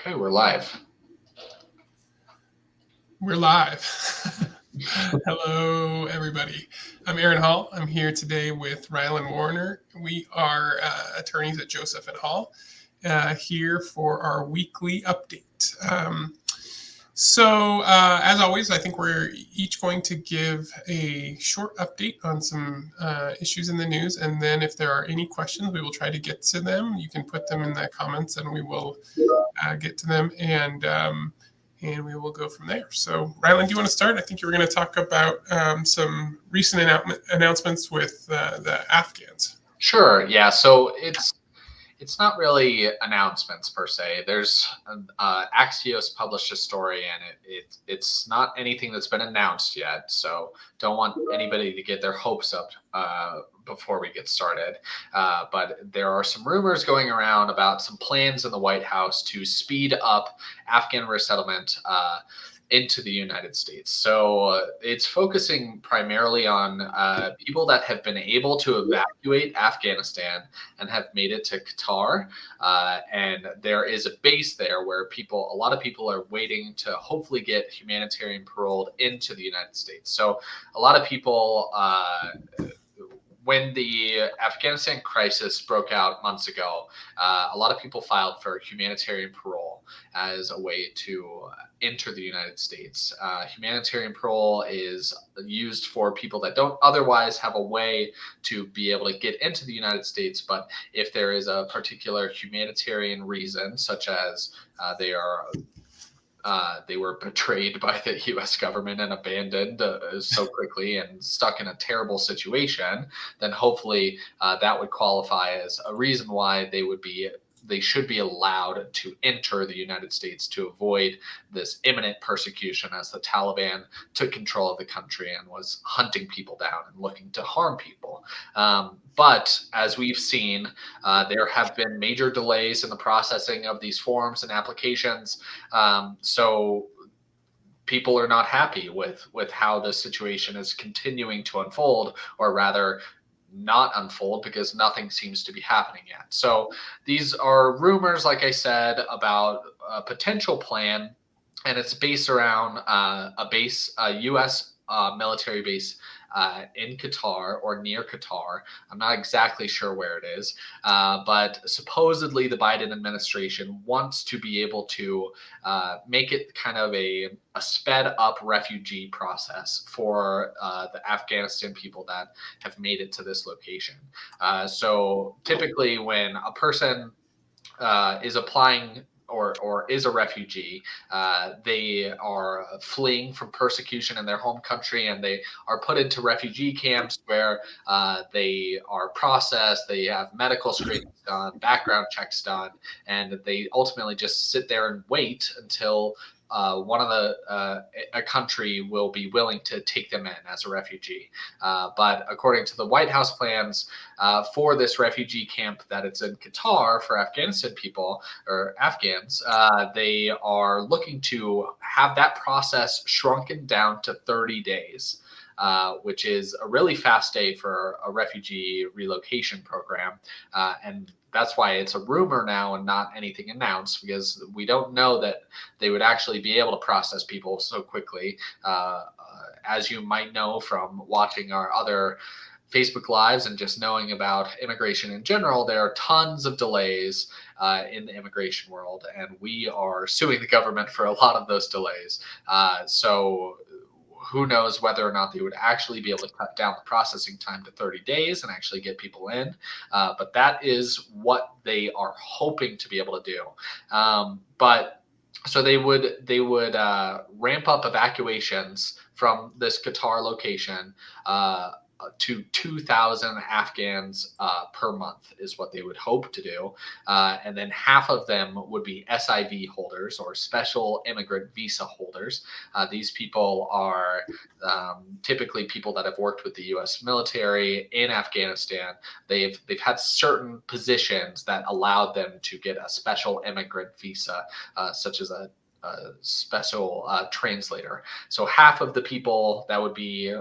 Okay, we're live. We're live. Hello, everybody. I'm Aaron Hall. I'm here today with Rylan Warner. We are attorneys at Joseph and Hall, here for our weekly update. As always, I think we're each going to give a short update on some issues in the news, and then if there are any questions, we will try to get to them. You can put them in the comments, and we will get to them, and we will go from there. So, Rylan, do you want to start? I think you were going to talk about some recent announcements with the Afghans. Sure. Yeah. So it's not really announcements per se. There's Axios published a story, and it's not anything that's been announced yet. So don't want anybody to get their hopes up before we get started. But there are some rumors going around about some plans in the White House to speed up Afghan resettlement into the United States. So it's focusing primarily on people that have been able to evacuate Afghanistan and have made it to Qatar. And there is a base there where a lot of people are waiting to hopefully get humanitarian paroled into the United States. So a lot of people, when the Afghanistan crisis broke out months ago, a lot of people filed for humanitarian parole as a way to enter the United States. Humanitarian parole is used for people that don't otherwise have a way to be able to get into the United States. But if there is a particular humanitarian reason, such as they were betrayed by the U.S. government and abandoned so quickly and stuck in a terrible situation, then hopefully that would qualify as a reason why they should be allowed to enter the United States to avoid this imminent persecution as the Taliban took control of the country and was hunting people down and looking to harm people. But as we've seen, there have been major delays in the processing of these forms and applications. So people are not happy with how the situation is continuing to unfold, or rather not unfold, because nothing seems to be happening yet. So these are rumors, like I said, about a potential plan, and it's based around a U.S. Military base in Qatar or near Qatar. I'm not exactly sure where it is, but supposedly the Biden administration wants to be able to make it kind of a sped up refugee process for the Afghanistan people that have made it to this location. So typically, when a person is applying or is a refugee, they are fleeing from persecution in their home country, and they are put into refugee camps where they are processed, they have medical screenings done, background checks done, and they ultimately just sit there and wait until a country will be willing to take them in as a refugee. But according to the White House plans for this refugee camp that it's in Qatar for Afghanistan people or Afghans, they are looking to have that process shrunken down to 30 days. Which is a really fast day for a refugee relocation program. And that's why it's a rumor now and not anything announced, because we don't know that they would actually be able to process people so quickly. As you might know from watching our other Facebook Lives and just knowing about immigration in general, there are tons of delays in the immigration world, and we are suing the government for a lot of those delays. So who knows whether or not they would actually be able to cut down the processing time to 30 days and actually get people in. But that is what they are hoping to be able to do. But so they would ramp up evacuations from this Qatar location to 2,000 Afghans per month is what they would hope to do. And then half of them would be SIV holders, or special immigrant visa holders. These people are typically people that have worked with the U.S. military in Afghanistan. They've had certain positions that allowed them to get a special immigrant visa, such as a special translator. So half of the people that would be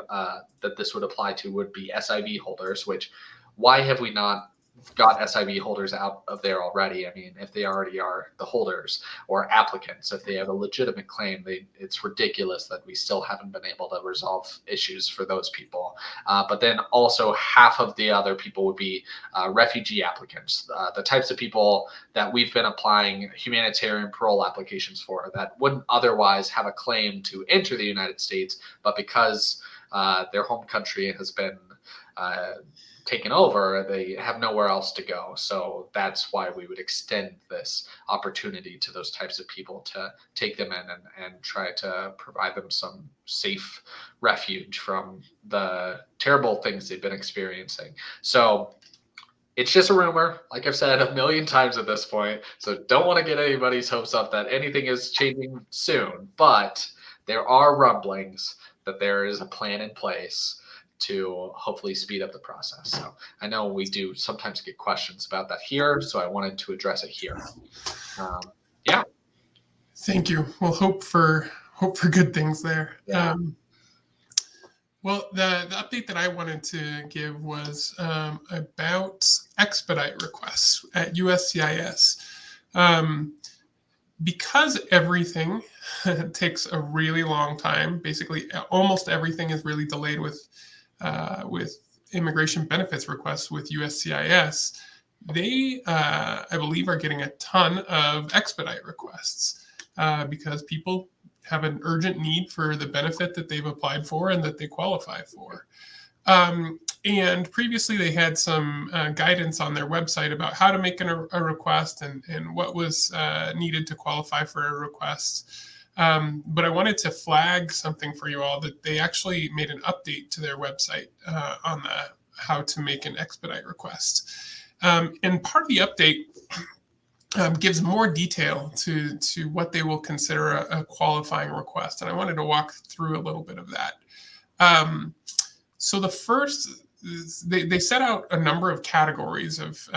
that this would apply to would be SIV holders. Which, why have we not got SIV holders out of there already. I mean, if they already are the holders or applicants, if they have a legitimate claim, it's ridiculous that we still haven't been able to resolve issues for those people. But then also half of the other people would be refugee applicants, the types of people that we've been applying humanitarian parole applications for that wouldn't otherwise have a claim to enter the United States, but because their home country has been taken over, they have nowhere else to go. So that's why we would extend this opportunity to those types of people to take them in and try to provide them some safe refuge from the terrible things they've been experiencing. So it's just a rumor, like I've said a million times at this point. So don't want to get anybody's hopes up that anything is changing soon. But there are rumblings that there is a plan in place to hopefully speed up the process. So I know we do sometimes get questions about that here, so I wanted to address it here. Yeah. Thank you. We'll hope for good things there. Yeah. Well, the update that I wanted to give was about expedite requests at USCIS. Because everything takes a really long time, basically almost everything is really delayed with immigration benefits requests with USCIS. They, I believe, are getting a ton of expedite requests because people have an urgent need for the benefit that they've applied for and that they qualify for. And previously they had some guidance on their website about how to make a request and what was needed to qualify for a request. But I wanted to flag something for you all, that they actually made an update to their website on how to make an expedite request. And part of the update gives more detail to what they will consider a qualifying request. And I wanted to walk through a little bit of that. So the first, they set out a number of categories of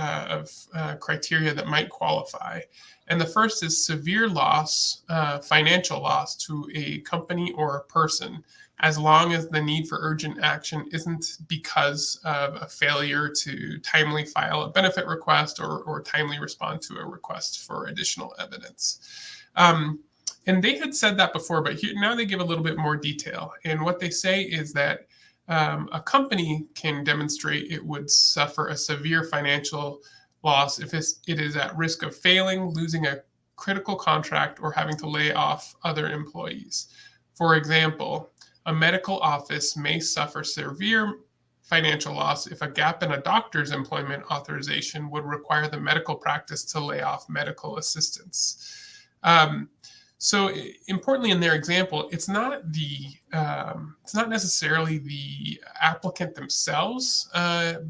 criteria that might qualify. And the first is severe loss, financial loss to a company or a person, as long as the need for urgent action isn't because of a failure to timely file a benefit request or timely respond to a request for additional evidence. And they had said that before, but now they give a little bit more detail. And what they say is that a company can demonstrate it would suffer a severe financial loss if it is at risk of failing, losing a critical contract, or having to lay off other employees. For example, a medical office may suffer severe financial loss if a gap in a doctor's employment authorization would require the medical practice to lay off medical assistants. So importantly, in their example, it's not necessarily the applicant themselves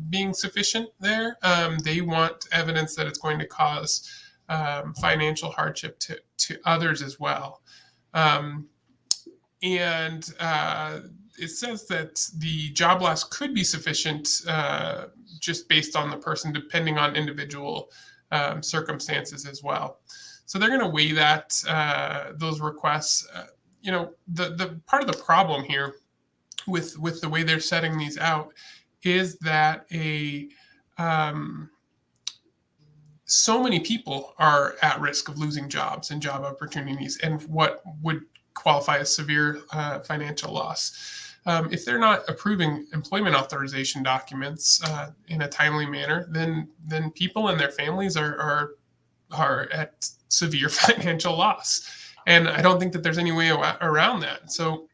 being sufficient there. They want evidence that it's going to cause financial hardship to others as well. And it says that the job loss could be sufficient just based on the person, depending on individual circumstances as well. So they're going to weigh those requests. The part of the problem here with the way they're setting these out is that so many people are at risk of losing jobs and job opportunities, and what would qualify as severe financial loss. If they're not approving employment authorization documents in a timely manner, then people and their families are at severe financial loss. And I don't think that there's any way around that. So,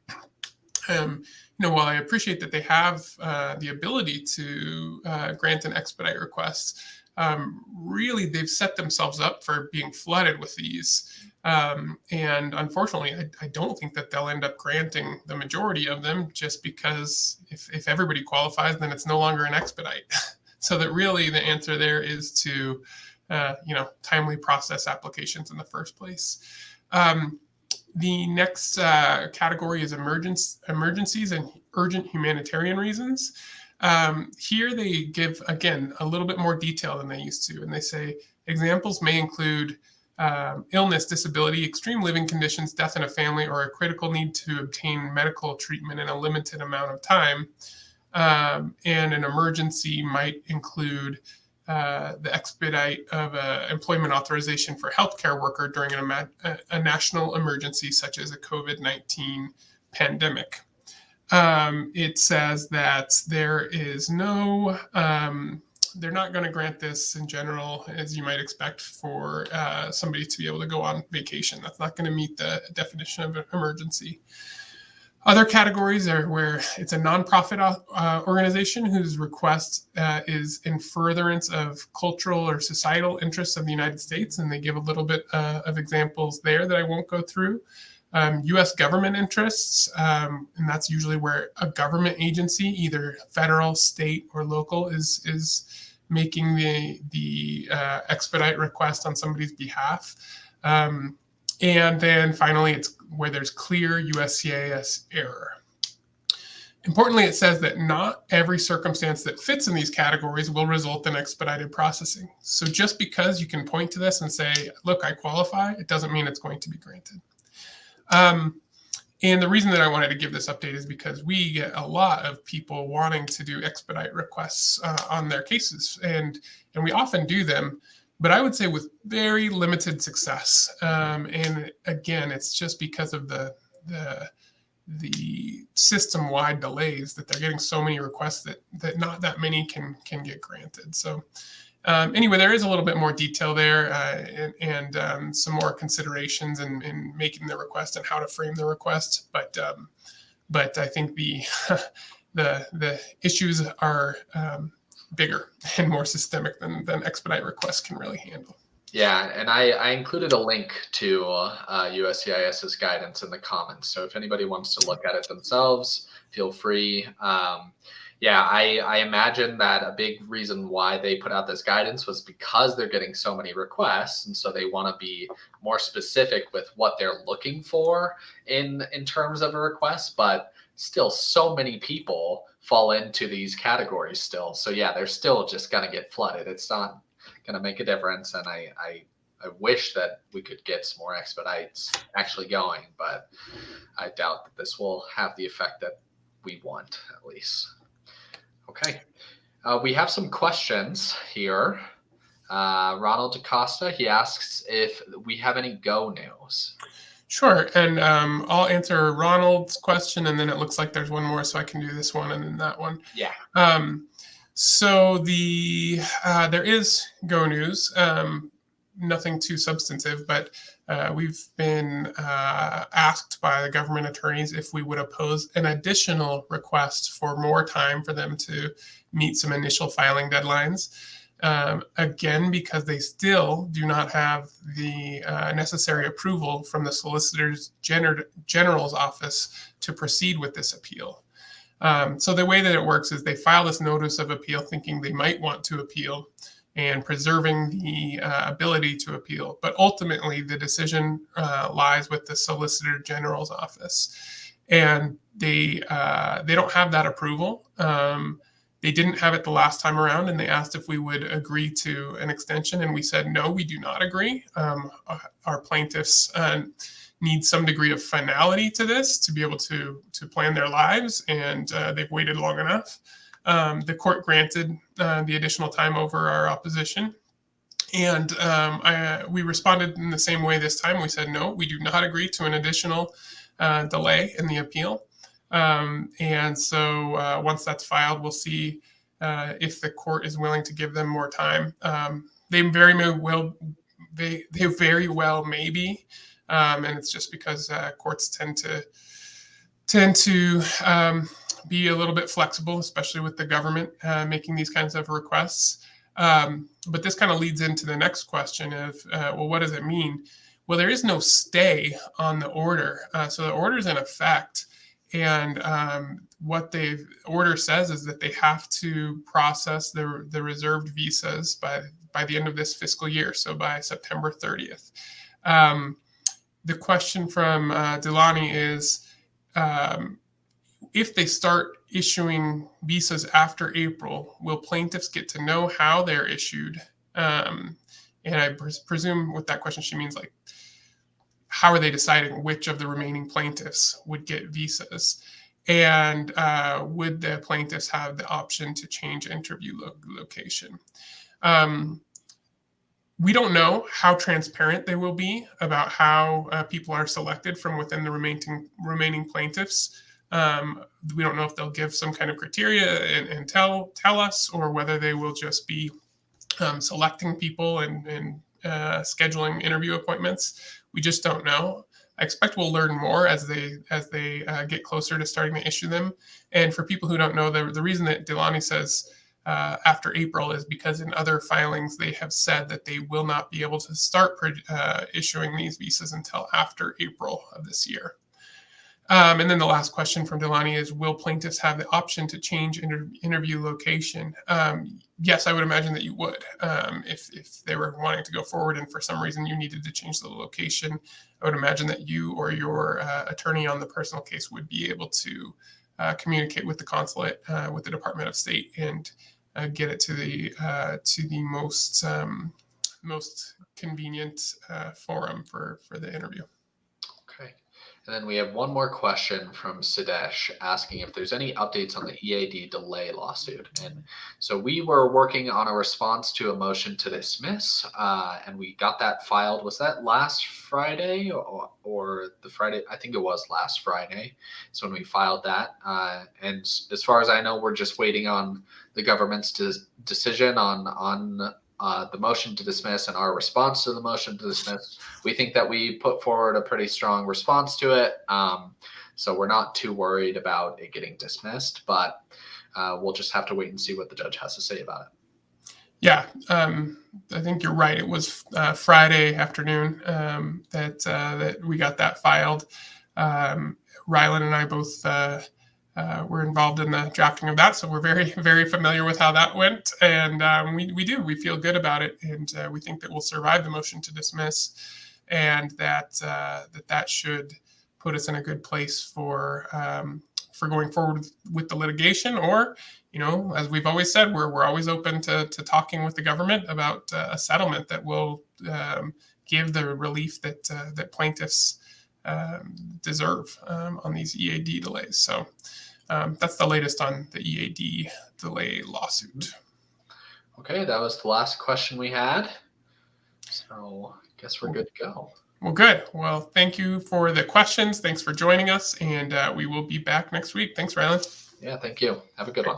while I appreciate that they have the ability to grant an expedite request, really they've set themselves up for being flooded with these. And unfortunately, I don't think that they'll end up granting the majority of them, just because if everybody qualifies, then it's no longer an expedite. So that really the answer there is to timely process applications in the first place. The next category is emergencies and urgent humanitarian reasons. Here they give, again, a little bit more detail than they used to. And they say examples may include illness, disability, extreme living conditions, death in a family, or a critical need to obtain medical treatment in a limited amount of time. And an emergency might include the expedite of employment authorization for healthcare worker during a national emergency such as a COVID-19 pandemic. It says that there is no, they're not going to grant this in general, as you might expect for somebody to be able to go on vacation. That's not going to meet the definition of an emergency. Other categories are where it's a nonprofit organization whose request is in furtherance of cultural or societal interests of the United States, and they give a little bit of examples there that I won't go through. U.S. government interests, and that's usually where a government agency, either federal, state, or local, is making the expedite request on somebody's behalf. And then finally, it's where there's clear USCIS error. Importantly, it says that not every circumstance that fits in these categories will result in expedited processing. So just because you can point to this and say, look, I qualify, it doesn't mean it's going to be granted. And the reason that I wanted to give this update is because we get a lot of people wanting to do expedite requests on their cases, and we often do them, but I would say with very limited success. And again, it's just because of the system-wide delays that they're getting so many requests that not that many can get granted. So anyway, there is a little bit more detail there and some more considerations in making the request and how to frame the request. But I think the issues are bigger and more systemic than expedite requests can really handle. Yeah, and I included a link to USCIS's guidance in the comments. So if anybody wants to look at it themselves, feel free. Yeah, I imagine that a big reason why they put out this guidance was because they're getting so many requests, and so they want to be more specific with what they're looking for in terms of a request. But still, so many people fall into these categories still. So yeah, they're still just gonna get flooded. It's not gonna make a difference, and I wish that we could get some more expedites actually going, but I doubt that this will have the effect that we want, at least. Okay, we have some questions here. Ronald DaCosta, he asks if we have any Go news. Sure, and I'll answer Ronald's question, and then it looks like there's one more, so I can do this one and then that one. Yeah. So there is Go news, nothing too substantive, but we've been asked by the government attorneys if we would oppose an additional request for more time for them to meet some initial filing deadlines. Again, because they still do not have the necessary approval from the Solicitor General's office to proceed with this appeal. So the way that it works is they file this notice of appeal thinking they might want to appeal and preserving the ability to appeal. But ultimately, the decision lies with the Solicitor General's office. And they don't have that approval. They didn't have it the last time around, and they asked if we would agree to an extension, and we said, no, we do not agree. Our plaintiffs need some degree of finality to this to be able to plan their lives, and they've waited long enough. The court granted the additional time over our opposition, and we responded in the same way this time. We said, no, we do not agree to an additional delay in the appeal. And so once that's filed, we'll see if the court is willing to give them more time. They very well may be, and it's just because courts tend to be a little bit flexible, especially with the government making these kinds of requests. But this kind of leads into the next question of, well, what does it mean? Well, there is no stay on the order. So the order is in effect. And what the order says is that they have to process the reserved visas by the end of this fiscal year, so by September 30th. The question from Delani is, if they start issuing visas after April, will plaintiffs get to know how they're issued? And I presume with that question she means like, how are they deciding which of the remaining plaintiffs would get visas? And would the plaintiffs have the option to change interview location? We don't know how transparent they will be about how people are selected from within the remaining plaintiffs. We don't know if they'll give some kind of criteria and tell us, or whether they will just be selecting people and scheduling interview appointments. We just don't know. I expect we'll learn more as they get closer to starting to issue them. And for people who don't know, the reason that Delaney says after April is because in other filings they have said that they will not be able to start issuing these visas until after April of this year. And then the last question from Delaney is, will plaintiffs have the option to change interview location? Yes, I would imagine that you would. If they were wanting to go forward and for some reason you needed to change the location, I would imagine that you or your attorney on the personal case would be able to communicate with the consulate, with the Department of State, and get it to the most convenient forum for the interview. Okay. And then we have one more question from Sidesh asking if there's any updates on the EAD delay lawsuit. And so we were working on a response to a motion to dismiss, and we got that filed. Was that last Friday or the Friday? I think it was last Friday. So when we filed that. And as far as I know, we're just waiting on the government's decision on the motion to dismiss and our response to the motion to dismiss. We think that we put forward a pretty strong response to it. So we're not too worried about it getting dismissed, but we'll just have to wait and see what the judge has to say about it. Yeah, I think you're right. It was Friday afternoon that we got that filed. Rylan and I both were involved in the drafting of that, so we're very, very familiar with how that went, and we feel good about it, and we think that we'll survive the motion to dismiss, and that should put us in a good place for going forward with the litigation. Or, as we've always said, we're always open to talking with the government about a settlement that will give the relief that plaintiffs deserve on these EAD delays. So that's the latest on the EAD delay lawsuit. Okay, that was the last question we had. So I guess we're good to go. Well, good. Well, thank you for the questions. Thanks for joining us, and we will be back next week. Thanks, Rylan. Yeah, thank you. Have a good one.